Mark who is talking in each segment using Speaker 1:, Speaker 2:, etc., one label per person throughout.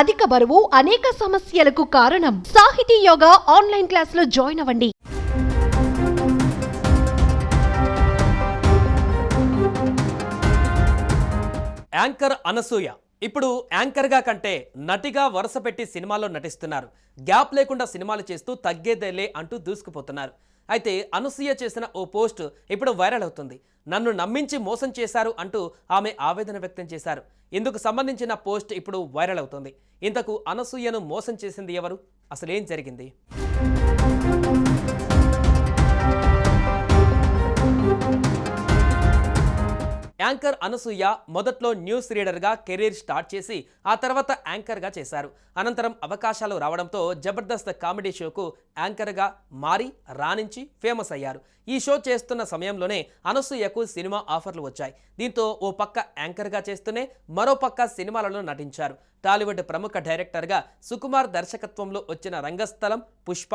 Speaker 1: అధిక బరువు అనేక సమస్యలకు కారణం. సాహితీ యోగా ఆన్లైన్ క్లాసులో జాయిన్ అవ్వండి.
Speaker 2: యాంకర్ అనసూయ ఇప్పుడు యాంకర్గా కంటే నటిగా వరుస పెట్టి సినిమాల్లో నటిస్తున్నారు. గ్యాప్ లేకుండా సినిమాలు చేస్తూ తగ్గేదేలే అంటూ దూసుకుపోతున్నారు. అయితే అనసూయ చేసిన ఓ పోస్ట్ ఇప్పుడు వైరల్ అవుతుంది. నన్ను నమ్మించి మోసం చేశారు అంటూ ఆమె ఆవేదన వ్యక్తం చేశారు. ఇందుకు సంబంధించిన పోస్ట్ ఇప్పుడు వైరల్ అవుతుంది. ఇంతకు అనసూయను మోసం చేసింది ఎవరు? అసలేం జరిగింది? యాంకర్ అనసూయ మొదట్లో న్యూస్ రీడర్గా కెరీర్ స్టార్ట్ చేసి ఆ తర్వాత యాంకర్గా చేశారు. అనంతరం అవకాశాలు రావడంతో జబర్దస్త్ కామెడీ షోకు యాంకర్గా మారి రాణించి ఫేమస్ అయ్యారు. ఈ షో చేస్తున్న సమయంలోనే అనసూయకు సినిమా ఆఫర్లు వచ్చాయి. దీంతో ఓ పక్క యాంకర్గా చేస్తూనే మరో పక్క సినిమాలలో నటించారు. టాలీవుడ్ ప్రముఖ డైరెక్టర్గా సుకుమార్ దర్శకత్వంలో వచ్చిన రంగస్థలం, పుష్ప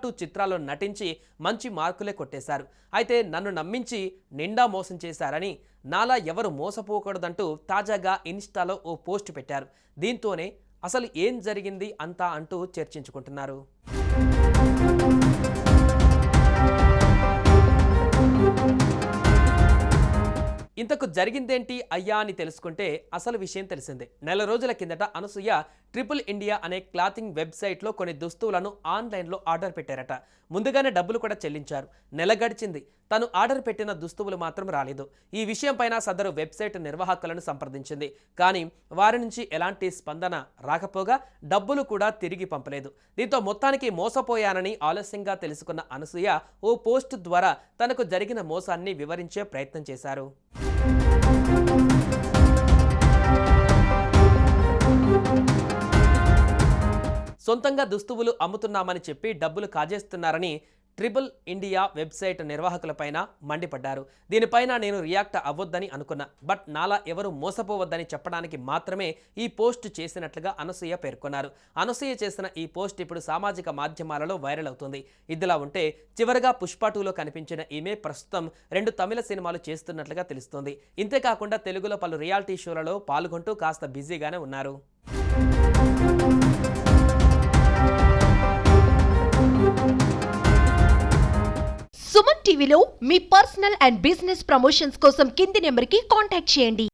Speaker 2: 2 చిత్రాల్లో నటించి మంచి మార్కులే కొట్టేశారు. అయితే నన్ను నమ్మించి నిండా మోసం చేశారని, నాలా ఎవరు మోసపోకూడదంటూ తాజాగా ఇన్స్టాలో ఓ పోస్ట్ పెట్టారు. దీంతోనే అసలు ఏం జరిగింది అంతా అంటూ చర్చించుకుంటున్నారు. ఇంతకు జరిగిందేంటి అయ్యా అని తెలుసుకుంటే అసలు విషయం తెలిసిందే. నెల రోజుల కిందట అనసూయ ట్రిపుల్ ఇండియా అనే క్లాతింగ్ వెబ్సైట్లో కొన్ని దుస్తువులను ఆన్లైన్లో ఆర్డర్ పెట్టారట. ముందుగానే డబ్బులు కూడా చెల్లించారు. నెల గడిచింది. తను ఆర్డర్ పెట్టిన దుస్తువులు మాత్రం రాలేదు. ఈ విషయం పైన సదరు వెబ్సైట్ నిర్వాహకులను సంప్రదించింది. కానీ వారి నుంచి ఎలాంటి స్పందన రాకపోగా డబ్బులు కూడా తిరిగి పంపలేదు. దీంతో మొత్తానికి మోసపోయానని ఆలస్యంగా తెలుసుకున్న అనసూయ ఓ పోస్ట్ ద్వారా తనకు జరిగిన మోసాన్ని వివరించే ప్రయత్నం చేశారు. సొంతంగా దుస్తువులు అమ్ముతున్నామని చెప్పి డబ్బులు కాజేస్తున్నారని ట్రిపుల్ ఇండియా వెబ్సైట్ నిర్వాహకులపైన మండిపడ్డారు. దీనిపైన నేను రియాక్ట్ అవ్వొద్దని అనుకున్నా, బట్ నాలా ఎవరు మోసపోవద్దని చెప్పడానికి మాత్రమే ఈ పోస్ట్ చేసినట్లుగా అనసూయ పేర్కొన్నారు. అనసూయ చేసిన ఈ పోస్ట్ ఇప్పుడు సామాజిక మాధ్యమాలలో వైరల్ అవుతుంది. ఇదిలా ఉంటే చివరగా పుష్ప 2లో కనిపించిన ఈమె ప్రస్తుతం 2 తమిళ సినిమాలు చేస్తున్నట్లుగా తెలుస్తోంది. ఇంతేకాకుండా తెలుగులో పలు రియాలిటీ షోలలో పాల్గొంటూ కాస్త బిజీగానే ఉన్నారు.
Speaker 1: సుమన్ టీవీలో మీ పర్సనల్ అండ్ బిజినెస్ ప్రమోషన్స్ కోసం కింది నెంబర్కి కాంటాక్ట్ చేయండి.